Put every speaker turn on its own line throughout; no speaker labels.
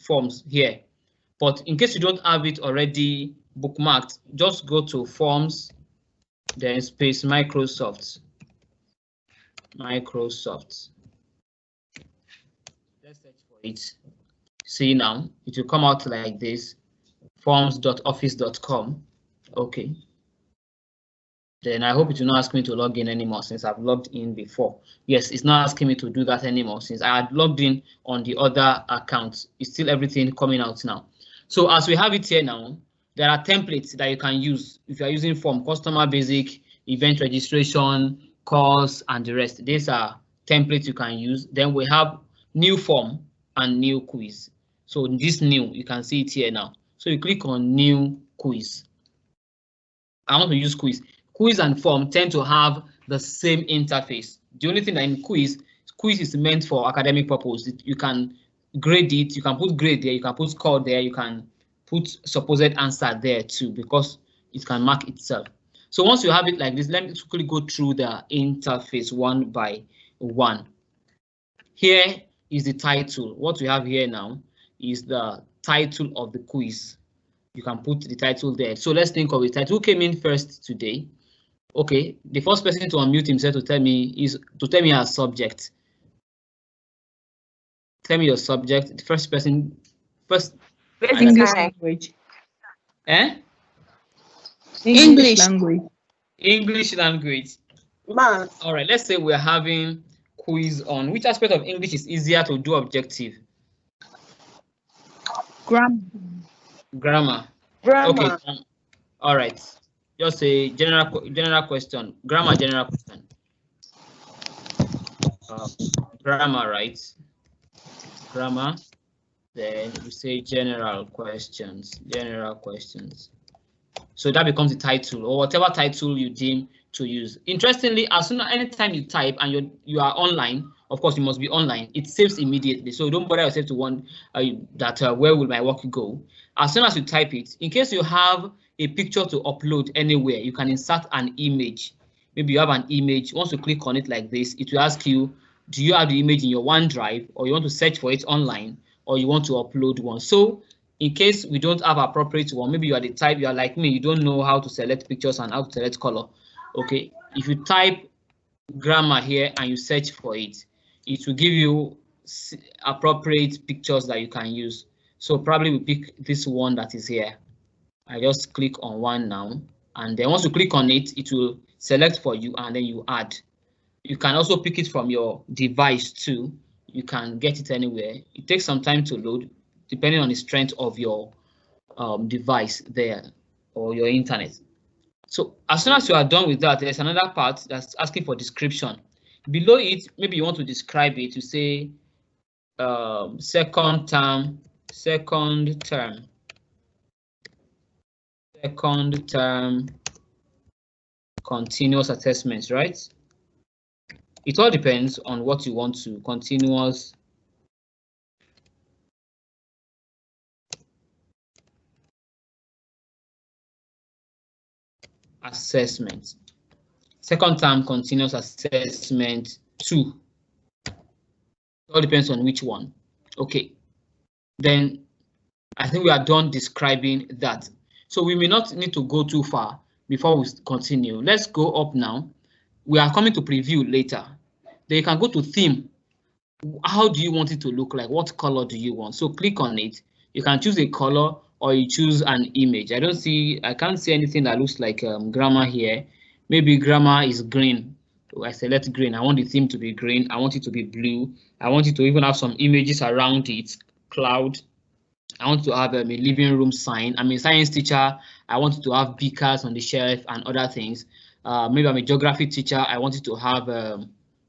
forms here. But in case you don't have it already bookmarked, just go to forms, then space Microsoft. Let's search for it. See now, it will come out like this, forms.office.com. Okay. Then I hope it will not ask me to log in anymore since I've logged in before. Yes, it's not asking me to do that anymore since I had logged in on the other account. It's still everything coming out now. So as we have it here now, there are templates that you can use if you are using form, customer basic, event registration, course, and the rest. These are templates you can use. Then we have new form and new quiz. So this new, you can see it here now. So you click on new quiz. I want to use quiz. Quiz and form tend to have the same interface. The only thing that in quiz is meant for academic purpose. You can grade it, you can put grade there, you can put score there, you can put supposed answer there too, because it can mark itself. So once you have it like this, let me quickly go through the interface one by one. Here is the title. What we have here now is the title of the quiz. You can put the title there. So let's think of the title. Who came in first today? Okay, the first person to unmute himself to tell me our subject. Tell me your subject. The first person,
English language. English language.
English language.
Math.
All right, let's say we're having quiz on which aspect of English is easier to do objective. Grammar. Okay. All right. Just a general question. Grammar, general question. Grammar, right? Grammar. Then we say general questions. So that becomes the title or whatever title you deem to use. Interestingly, as soon as anytime you type and you are online, of course you must be online. It saves immediately. So don't bother yourself to want where will my work go. As soon as you type it, in case you have a picture to upload anywhere, you can insert an image. Maybe you have an image. Once you click on it like this, it will ask you, do you have the image in your OneDrive, or you want to search for it online, or you want to upload one. So in case we don't have appropriate one, maybe you are the type, you are like me, you don't know how to select pictures and how to select color. Okay, if you type grammar here and you search for it, it will give you appropriate pictures that you can use. So probably we pick this one that is here. I just click on one now, and then once you click on it, it will select for you and then you add. You can also pick it from your device too. You can get it anywhere. It takes some time to load depending on the strength of your device there or your internet. So as soon as you are done with that, there's another part that's asking for description. Below it, maybe you want to describe it. You say second term continuous assessments, right? It all depends on what you want to continuous assessment. Second term continuous assessment 2. It all depends on which one. Okay, then I think we are done describing that. So we may not need to go too far before we continue. Let's go up now. We are coming to preview later. Then you can go to theme. How do you want it to look like? What color do you want? So click on it. You can choose a color or you choose an image. I can't see anything that looks like grammar here. Maybe grammar is green. So I select green. I want the theme to be green. I want it to be blue. I want it to even have some images around it. Cloud. I want to have a living room sign. I'm a science teacher. I want to have beakers on the shelf and other things. Maybe I'm a geography teacher. I wanted to have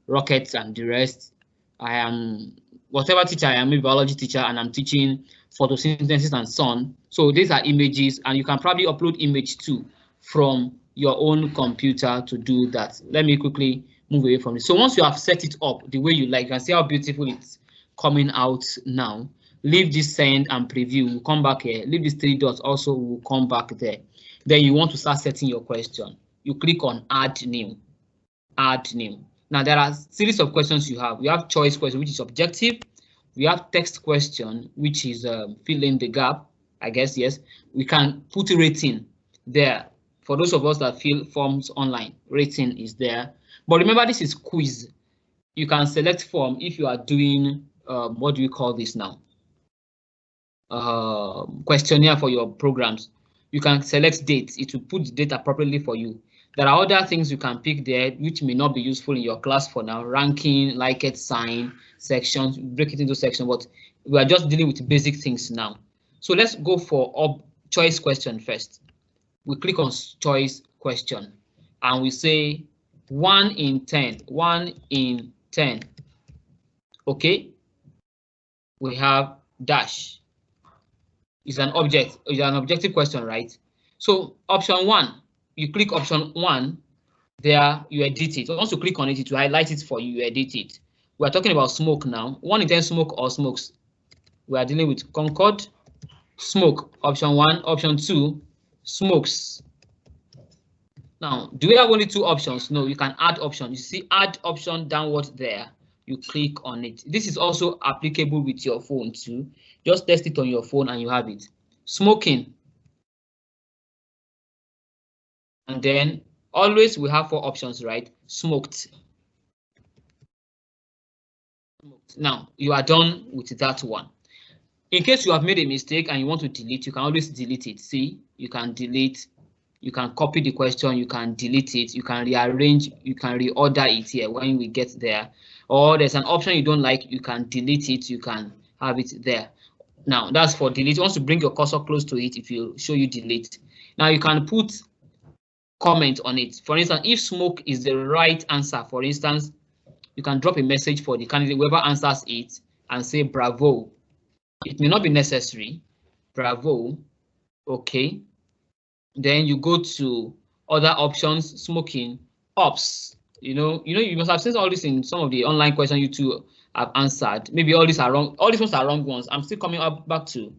rockets and the rest. I am whatever teacher I am, maybe biology teacher, and I'm teaching photosynthesis and so on. So these are images, and you can probably upload image too from your own computer to do that. Let me quickly move away from this. So once you have set it up the way you like, you can see how beautiful it's coming out now. Leave this send and preview. We'll come back here. Leave these 3 dots also. We'll come back there. Then you want to start setting your question. You click on add new. Add new. Now there are a series of questions you have. You have choice question, which is objective. We have text question, which is fill in the gap, I guess, yes. We can put rating there. For those of us that fill forms online, rating is there. But remember, this is quiz. You can select form if you are doing, what do we call this now? Questionnaire for your programs. You can select dates. It will put the date appropriately for you. There are other things you can pick there which may not be useful in your class for now. Ranking, Likert, sign, sections, break it into sections, but we are just dealing with basic things now. So let's go for choice question first. We click on choice question and we say 1 in 10, 1 in 10. Okay, we have dash. It's an objective question, right? So option 1, you click option 1, there you edit it. Once you click on it, it will highlight it for you, you edit it. We are talking about smoke now. 1 in 10 smoke or smokes. We are dealing with Concord, smoke, option 1, option 2, smokes. Now, do we have only 2 options? No, you can add option. You see add option downward there. You click on it. This is also applicable with your phone too. Just test it on your phone and you have it. Smoking. And then always we have 4 options, right? Smoked. Now you are done with that one. In case you have made a mistake and you want to delete, you can always delete it. See, you can delete, you can copy the question, you can delete it, you can rearrange, you can reorder it here when we get there. Or there's an option you don't like, you can delete it, you can have it there. Now that's for delete. Once you bring your cursor close to it, it will show you delete. Now you can put comment on it. For instance, if smoke is the right answer, for instance, you can drop a message for the candidate, whoever answers it, and say bravo. It may not be necessary. Bravo. Okay. Then you go to other options, smoking, ops. You must have seen all this in some of the online questions you two have answered. Maybe all these are wrong. All these ones are wrong ones. I'm still coming up back to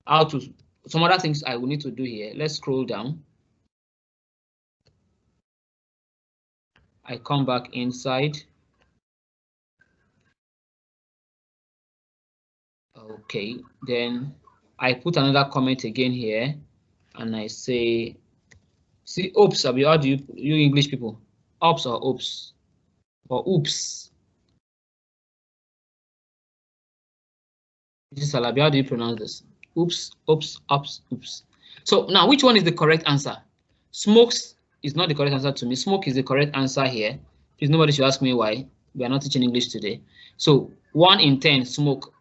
how to some other things I will need to do here. Let's scroll down. I come back inside. Okay, then I put another comment again here, and I say, see, oops, how do you English people? Ops or oops? Or oops? This is Alabi, how do you pronounce this? Oops, oops, ops, oops. So now, which one is the correct answer? Smokes is not the correct answer to me. Smoke is the correct answer here. Please, nobody should ask me why. We are not teaching English today. So 1 in 10, smoke.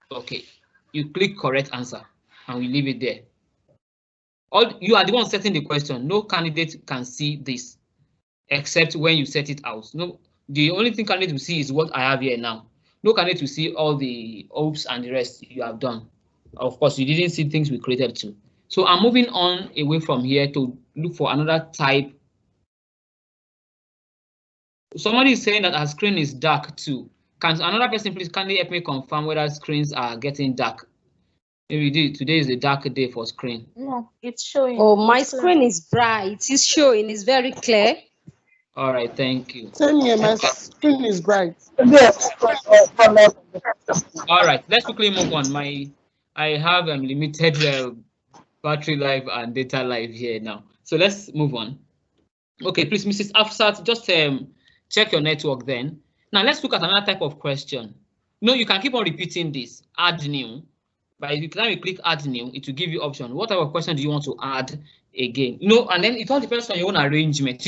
Okay, you click correct answer and we leave it there. You are the one setting the question. No candidate can see this except when you set it out. No, the only thing candidate will see is what I have here now. No candidate will see all the oops and the rest you have done. Of course, you didn't see things we created too. So I'm moving on away from here to look for another type. Somebody is saying that our screen is dark too. Can another person please kindly help me confirm whether screens are getting dark? Maybe today is a dark day for screen.
No, it's showing.
Oh, my screen is bright. It's showing. It's very clear.
All right, thank you.
Same here, my screen is bright.
All right, let's quickly move on. I have limited battery life and data life here now. So let's move on. Okay, please, Mrs. Afsat, just check your network then. Now let's look at another type of question. No, you can keep on repeating this. Add new. By the time you click add new, it will give you option. What type of question do you want to add again? And then it all depends on your own arrangement.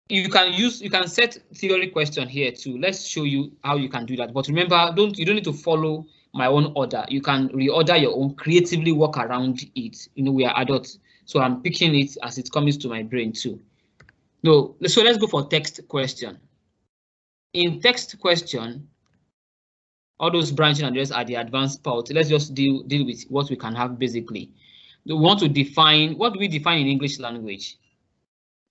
You can set theory question here too. Let's show you how you can do that. But remember, you don't need to follow my own order. You can reorder your own, creatively work around it. We are adults, so I'm picking it as it comes to my brain too. So let's go for text question. In text question, all those branching and the rest are the advanced part. Let's just deal with what we can have basically. We want to define, what do we define in English language?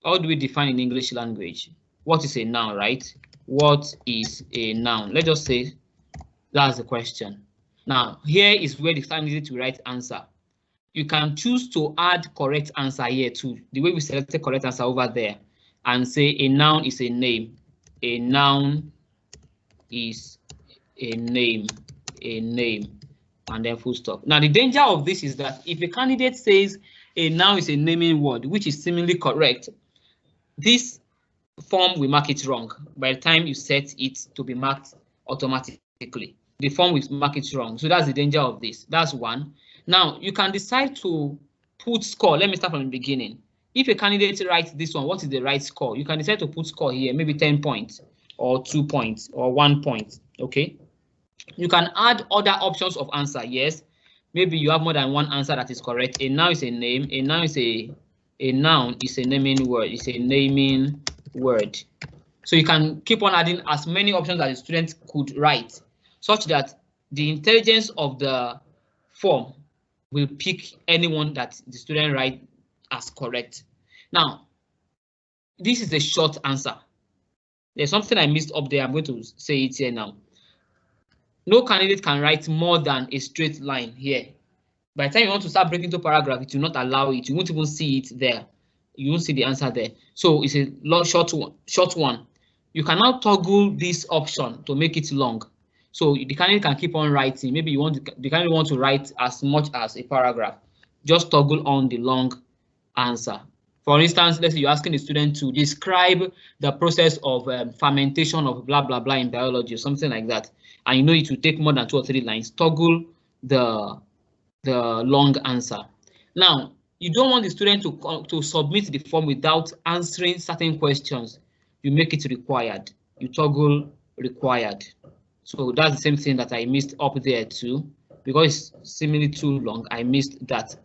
How do we define in English language? What is a noun, right? What is a noun? Let's just say that's the question. Now, here is where the candidate will write answer. You can choose to add correct answer here too, the way we selected correct answer over there, and say a noun is a name. A noun is a name, and then full stop. Now, the danger of this is that if a candidate says a noun is a naming word, which is seemingly correct, this form will mark it wrong. By the time you set it to be marked automatically, the form will mark it wrong. So that's the danger of this. That's one. Now, you can decide to put score. Let me start from the beginning. If a candidate writes this one, what is the right score? You can decide to put score here, maybe 10 points or 2 points or 1 point. Okay. You can add other options of answer. Yes, maybe you have more than one answer that is correct. A noun is a name. A noun is a noun is a naming word. It's a naming word. So you can keep on adding as many options as the student could write, such that the intelligence of the form will pick anyone that the student write as correct. Now, this is a short answer. There's something I missed up there. I'm going to say it here now. No candidate can write more than a straight line here. By the time you want to start breaking into paragraph, it will not allow it. You won't even see it there. You won't see the answer there. So it's a long, short one. You can now toggle this option to make it long. So the candidate can keep on writing. Maybe you want the candidate want to write as much as a paragraph. Just toggle on the long answer. For instance, let's say you're asking the student to describe the process of fermentation of blah blah blah in biology or something like that, and you know it will take more than 2 or 3 lines. Toggle the long answer. Now, you don't want the student to submit the form without answering certain questions. You make it required. You toggle required. So that's the same thing that I missed up there too, because it's seemingly too long. I missed that.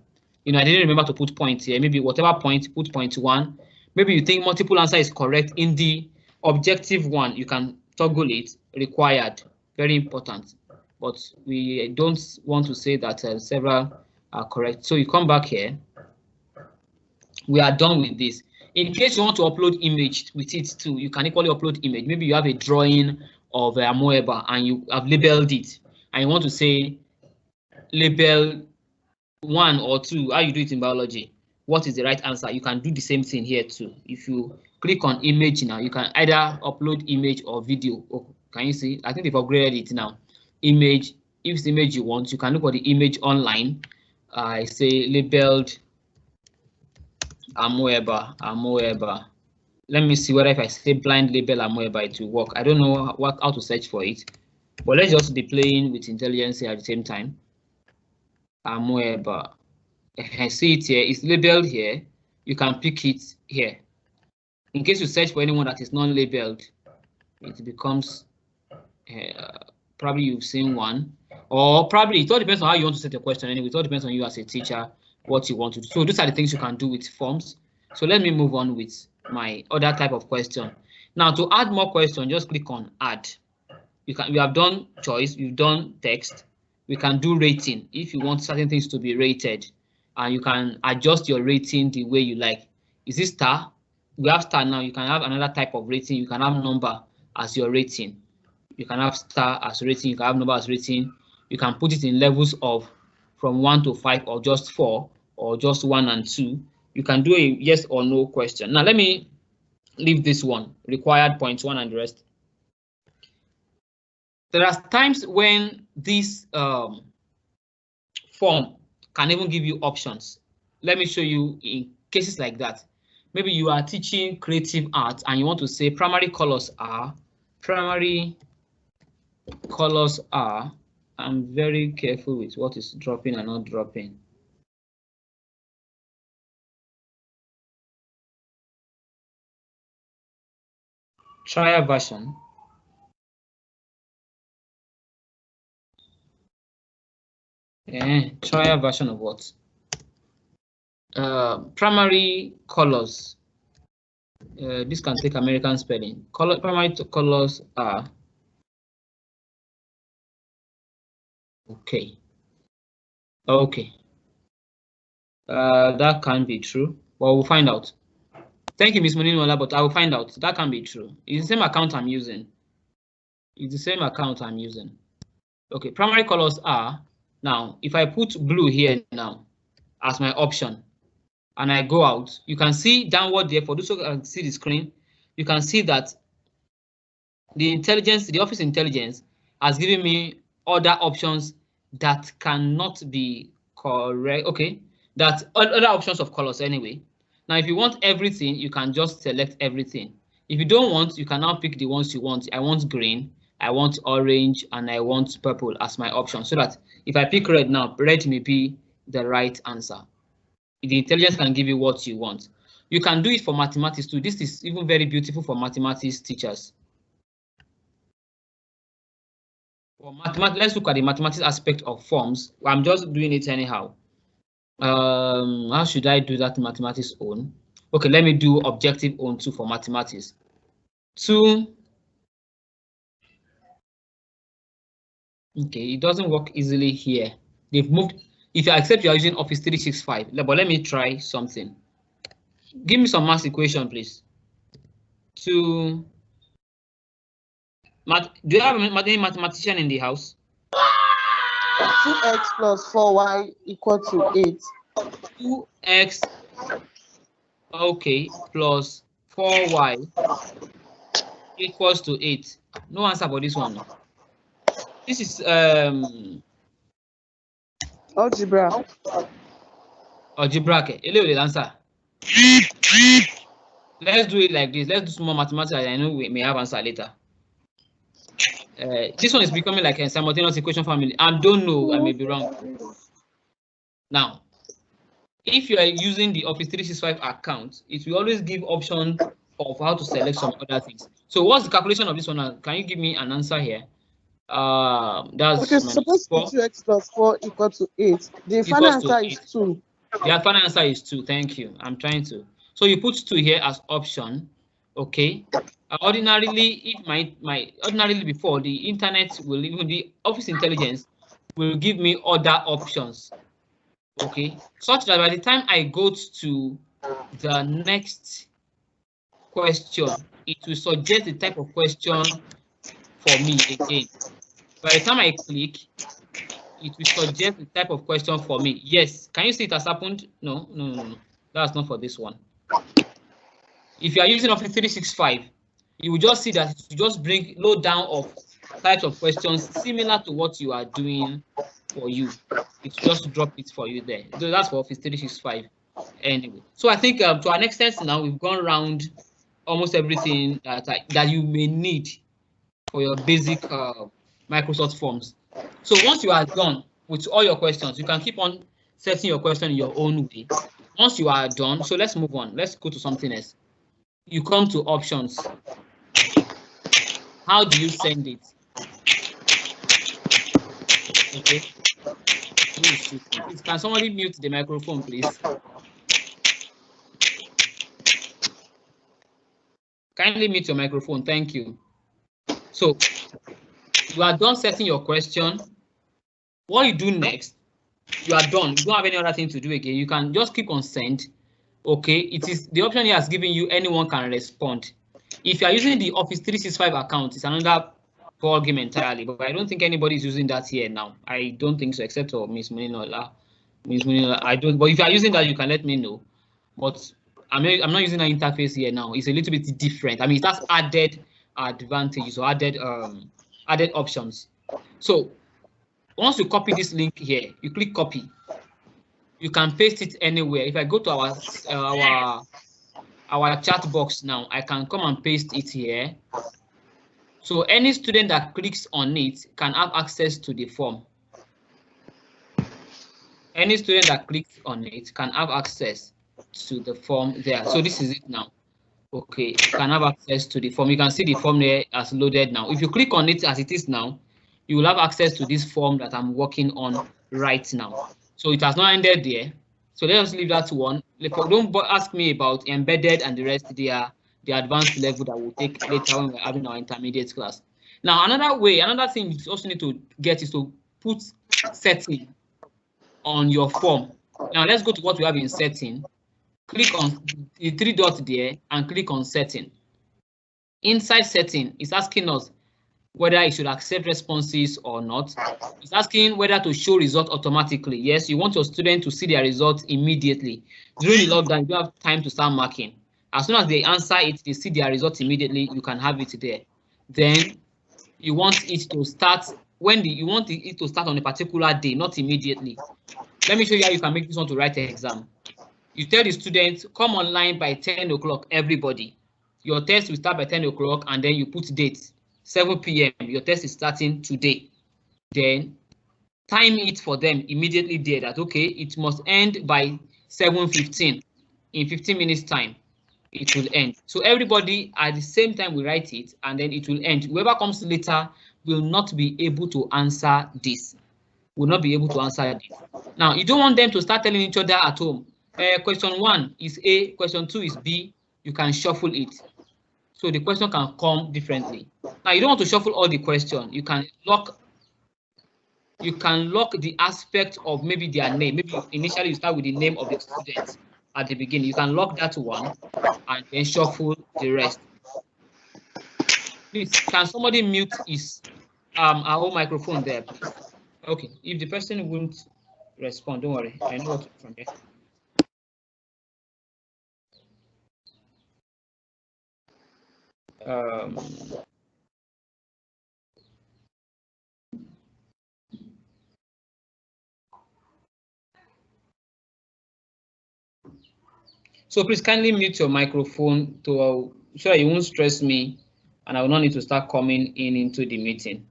You know, I didn't remember to put points here. Maybe whatever point, put point 1. Maybe you think multiple answer is correct in the objective one. You can toggle it required. Very important. But we don't want to say that several are correct. So you come back here. We are done with this. In case you want to upload image with it too, you can equally upload image. Maybe you have a drawing of Opeifa and you have labeled it, and you want to say label 1 or 2, how you do it in biology. What is the right answer? You can do the same thing here too. If you click on image now, you can either upload image or video. Oh, can you see? I think they've upgraded it now. Image, if it's image you want, you can look at the image online. I say labeled Opeifa. Let me see whether if I say blind label Opeifa it will work. I don't know how to search for it, but let's just be playing with intelligence here at the same time. Opeifa. I see it here. It's labeled here. You can pick it here. In case you search for anyone that is non-labeled, it becomes probably you've seen one, or probably it all depends on how you want to set the question. Anyway, it all depends on you as a teacher, what you want to do. So these are the things you can do with forms. So let me move on with my other type of question. Now, to add more questions, just click on add. We have done choice, we've done text. We can do rating if you want certain things to be rated, and you can adjust your rating the way you like. Is this star? We have star now. You can have another type of rating. You can have number as your rating. You can have star as rating. You can have number as rating. You can put it in levels of from 1 to 5 or just 4 or just 1 and 2. You can do a yes or no question. Now let me leave this one, required points 1 and the rest. There are times when this form can even give you options. Let me show you in cases like that. Maybe you are teaching creative art and you want to say primary colors are. I'm very careful with what is dropping and not dropping. Trial version. Trial version of what? Primary colors. This can take American spelling. Primary colors are. Okay. That can be true. Well, we'll find out. Thank you, Ms. Moninola, but I will find out. That can be true. It's the same account I'm using. Okay, primary colors are. Now, if I put blue here now as my option, and I go out, you can see downward there. For those who can see the screen, you can see that the office intelligence has given me other options that cannot be correct. Okay, that other options of colors anyway. Now, if you want everything, you can just select everything. If you don't want, you can now pick the ones you want. I want green, I want orange, and I want purple as my option, so that if I pick red now, red may be the right answer. The intelligence can give you what you want. You can do it for mathematics too. This is even very beautiful for mathematics teachers. For mathematics, let's look at the mathematics aspect of forms. I'm just doing it anyhow. How should I do that mathematics own? Okay, let me do objective own 2 for mathematics. 2. Okay, it doesn't work easily here. They've moved. If you accept you're using Office 365, but let me try something. Give me some math equation, please. 2. Do you have any mathematician in the house?
2x plus 4y equal to 8.
2x, okay, plus 4y equals to 8. No answer for this one. This is
algebra.
Algebra. Okay, the answer. Let's do it like this. Let's do some more mathematics. I know we may have answer later. This one is becoming like a simultaneous equation family. I don't know, I may be wrong. Now, if you are using the Office 365 account, it will always give option of how to select some other things. So what's the calculation of this one? Can you give me an answer here? That's
okay, supposed to be 2x plus 4 equal to 8. The final answer is 2.
The final answer is 2. Thank you. I'm trying to. So you put 2 here as option. Okay. Ordinarily, if ordinarily before the internet will even the Office Intelligence will give me other options. Okay, such that by the time I go to the next question, it will suggest the type of question for me again. By the time I click, it will suggest the type of question for me. Yes, can you see it has happened? No. That's not for this one. If you are using Office 365, you will just see that it will just bring load down of types of questions similar to what you are doing for you. It's just drop it for you there. So that's for Office 365 anyway. So I think to an extent now we've gone around almost everything that you may need for your basic Microsoft forms. So once you are done with all your questions, you can keep on setting your question in your own way. Once you are done, so let's move on. Let's go to something else. You come to options. How do you send it? Okay. Please, can somebody mute the microphone, please? Kindly mute your microphone. Thank you. So you are done setting your question. What you do next, you are done. You don't have any other thing to do again. You can just click on send. Okay, it is the option he has given you. Anyone can respond. If you are using the Office 365 account, it's another ball game entirely. But I don't think anybody is using that here now. I don't think so, except for Miss Muninola. Miss Muninola, I don't. But if you are using that, you can let me know. But I'm not using an interface here now. It's a little bit different. I mean, it has added advantages or added options. So once you copy this link here, you click copy. You can paste it anywhere. If I go to our chat box now, I can come and paste it here. So any student that clicks on it can have access to the form. Any student that clicks on it can have access to the form there. So this is it now. Okay, you can have access to the form. You can see the form there as loaded now. If you click on it as it is now, you will have access to this form that I'm working on right now. So it has not ended there. So let us leave that one. Don't ask me about embedded and the rest. They are the advanced level that we'll take later when we're having our intermediate class. Now, another thing you also need to get is to put setting on your form. Now let's go to what we have in setting. Click on the 3 dots there and click on setting. Inside setting, it's asking us whether it should accept responses or not. It's asking whether to show results automatically. Yes, you want your student to see their results immediately. During the lockdown, you don't have time to start marking. As soon as they answer it, they see their results immediately, you can have it there. Then you want it to start when you want it to start on a particular day, not immediately. Let me show you how you can make this one to write an exam. You tell the students, come online by 10 o'clock, everybody. Your test will start by 10 o'clock, and then you put date, 7 p.m. Your test is starting today. Then time it for them immediately there that, okay, it must end by 7:15. In 15 minutes time, it will end. So everybody at the same time will write it, and then it will end. Whoever comes later will not be able to answer this. Will not be able to answer this. Now, you don't want them to start telling each other at home. Question 1 is A, question 2 is B. You can shuffle it. So the question can come differently. Now, you don't want to shuffle all the questions. You can lock the aspect of maybe their name. Maybe initially you start with the name of the student at the beginning. You can lock that one and then shuffle the rest. Please, can somebody mute his our own microphone there, please? Okay, if the person won't respond, don't worry. I know what to do from there. So please kindly mute your microphone so that you won't stress me and I will not need to start coming into the meeting.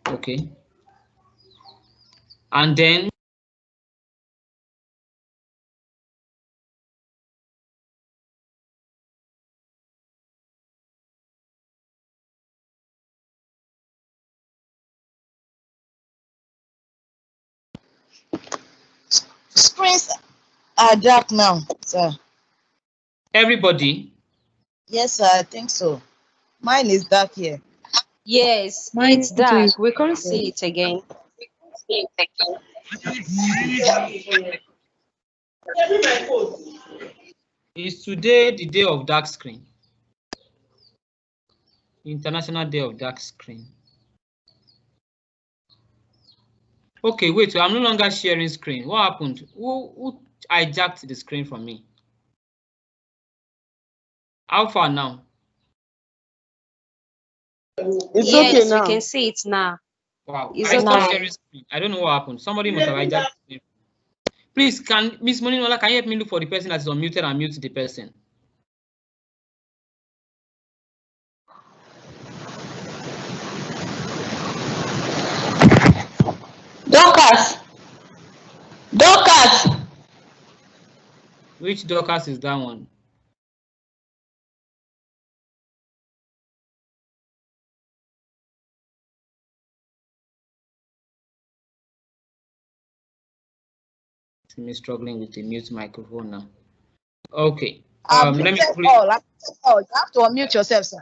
Okay. And then
screens are dark now, sir.
Everybody?
Yes, sir, I think so. Mine is dark here.
Yes, it's dark. We can't see it again.
Is today the day of dark screen? International Day of Dark Screen. Okay, wait, I'm no longer sharing screen. What happened? Who hijacked the screen from me? How far now?
It's
yes,
okay now.
We can see it now.
Wow,
It's
I stopped
okay.
sharing screen. I don't know what happened. Somebody must have hijacked the screen. Please, can Miss Moninola, can you help me look for the person that is unmuted and mute the person?
Dorcas.
Which Dorcas is that one? Me struggling with the mute microphone now. Okay. Let me quickly.
You have to unmute yourself, sir.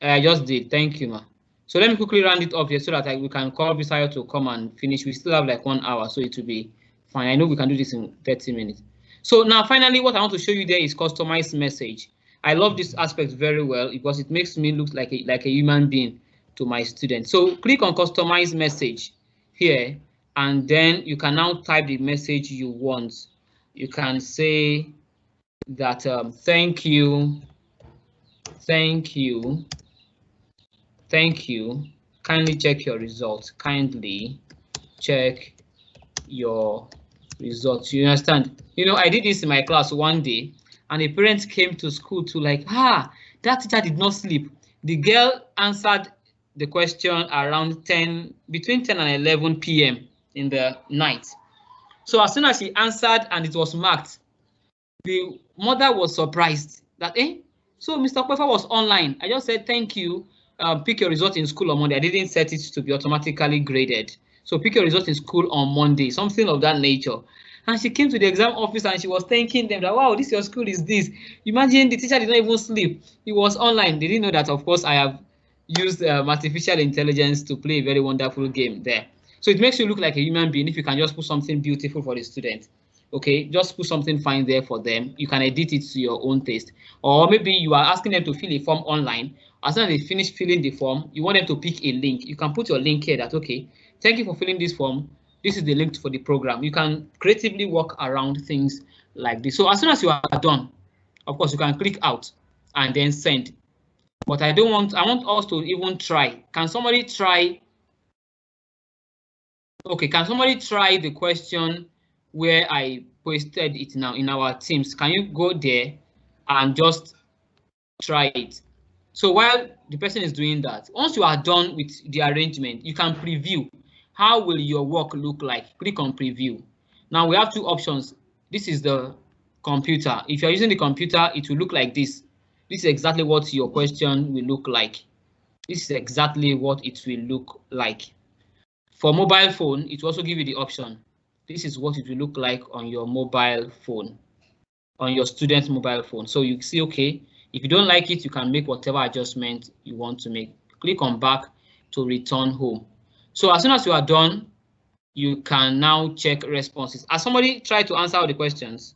I just did. Thank you, ma. So let me quickly round it up here so that we can call Visayo to come and finish. We still have like 1 hour, so it will be fine. I know we can do this in 30 minutes. So now, finally, what I want to show you there is customized message. I love this aspect very well because it makes me look like a human being to my students. So click on customize message here, and then you can now type the message you want. You can say that thank you. Kindly check your results. Kindly check your results. You understand? You know, I did this in my class one day, and a parent came to school to like, that teacher did not sleep. The girl answered the question around between 10 and 11 p.m. in the night. So as soon as she answered and it was marked, the mother was surprised that, so Mr. Opeifa was online. I just said, thank you. Pick your result in school on Monday. I didn't set it to be automatically graded. So pick your result in school on Monday, something of that nature. And she came to the exam office and she was thanking them that, wow, this your school is this. Imagine the teacher did not even sleep. He was online. They didn't know that, of course, I have used artificial intelligence to play a very wonderful game there. So it makes you look like a human being if you can just put something beautiful for the student. Okay, just put something fine there for them. You can edit it to your own taste. Or maybe you are asking them to fill a form online. As soon as they finish filling the form, you want them to pick a link. You can put your link here that, okay, thank you for filling this form. This is the link for the program. You can creatively work around things like this. So as soon as you are done, Of course, you can click out and then send. But I want us to even try. Can somebody try? Okay, can somebody try the question where I posted it now in our Teams? Can you go there and just try it? So while the person is doing that, once you are done with the arrangement, you can preview. How will your work look like? Click on preview. Now we have two options. This is the computer. If you're using the computer, it will look like this. This is exactly what your question will look like. This is exactly what it will look like. For mobile phone, it will also give you the option. This is what it will look like on your mobile phone, on your student's mobile phone. So you see, okay, if you don't like it, you can make whatever adjustment you want to make. Click on back to return home. So as soon as you are done, you can now check responses. Has somebody tried to answer all the questions?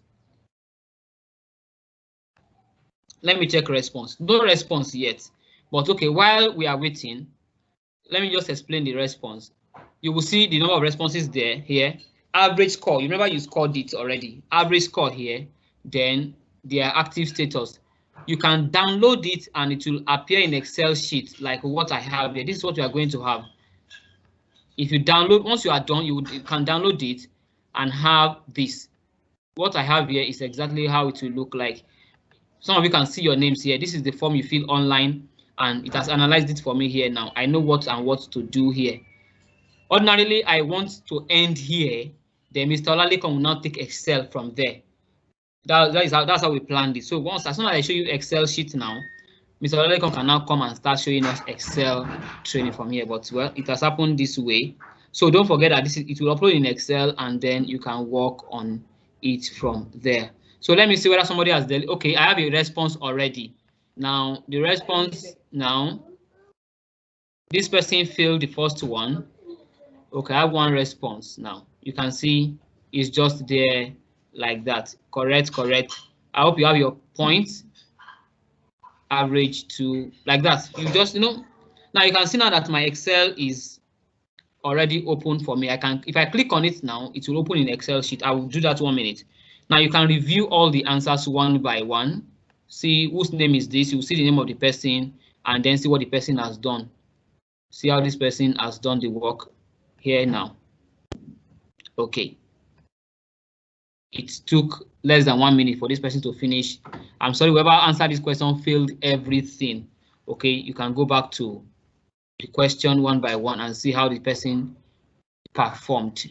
Let me check response. No response yet. But okay, while we are waiting, let me just explain the response. You will see the number of responses there, here. Average score, you remember you scored it already. Average score here, then their active status. You can download it and it will appear in Excel sheet like what I have here. This is what you are going to have. If you download, once you are done, you can download it and have this. What I have here is exactly how it will look like. Some of you can see your names here. This is the form you fill online and it has analyzed it for me here now. I know what to do here. Ordinarily, I want to end here. Then Mr. Olasunkanmi will now take Excel from there. That's how we planned it. So as soon as I show you Excel sheet now, Mr. Olasunkanmi can now come and start showing us Excel training from here. But well, it has happened this way. So don't forget that it will upload in Excel and then you can work on it from there. So let me see whether somebody has okay, I have a response already. Now the response now, this person filled the first one. Okay, I have one response now. You can see it's just there like that. Correct. I hope you have your points. Average to like that. You just, now you can see now that my Excel is already open for me. If I click on it now, it will open in Excel sheet. I will do that 1 minute. Now you can review all the answers one by one. See whose name is this. You will see the name of the person and then see what the person has done. See how this person has done the work here now. Okay. It took less than 1 minute for this person to finish. I'm sorry, whoever answered this question failed everything. Okay, you can go back to the question one by one and see how the person performed,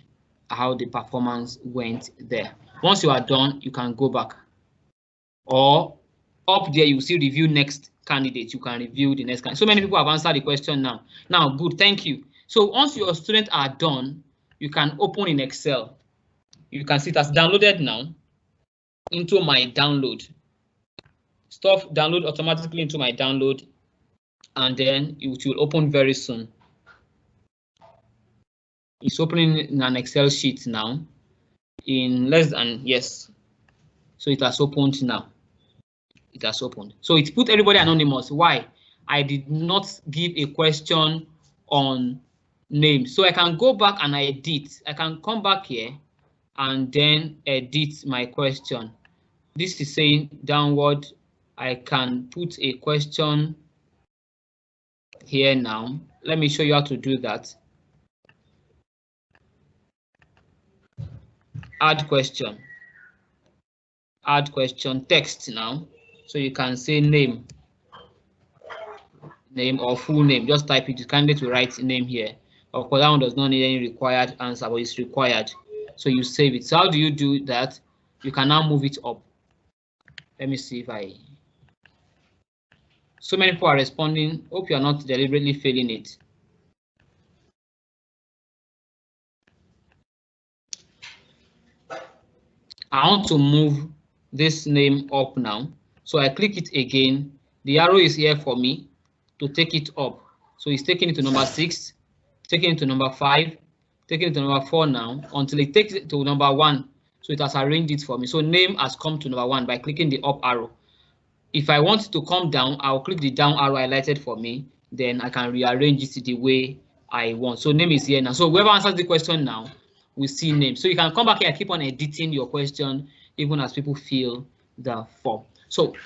how the performance went there. Once you are done, you can go back. Or up there, you see review next candidate. You can review the next candidate. So many people have answered the question now. Now, good, thank you. So once your students are done, you can open in Excel. You can see it has downloaded now into my download. Stuff download automatically into my download, and then it will open very soon. It's opening in an Excel sheet now in less than, yes. So it has opened now. It has opened. So it put everybody anonymous. Why? I did not give a question on name. So I can go back and edit. I can come back here and then edit my question. This is saying downward. I can put a question here now. Let me show you how to do that. Add question text now. So you can say name or full name. Just type it. The candidate will write name here. Of course, that one does not need any required answer, but it's required. So you save it. So how do you do that? You can now move it up. Let me see if so many people are responding. Hope you are not deliberately failing it. I want to move this name up now. So I click it again. The arrow is here for me to take it up. So it's taking it to number 6, taking it to number 5, taking it to number 4 now until it takes it to number 1. So it has arranged it for me. So name has come to number 1 by clicking the up arrow. If I want it to come down, I'll click the down arrow highlighted for me. Then I can rearrange it the way I want. So name is here now. So whoever answers the question now, we see name. So you can come back here and keep on editing your question even as people fill the form. So that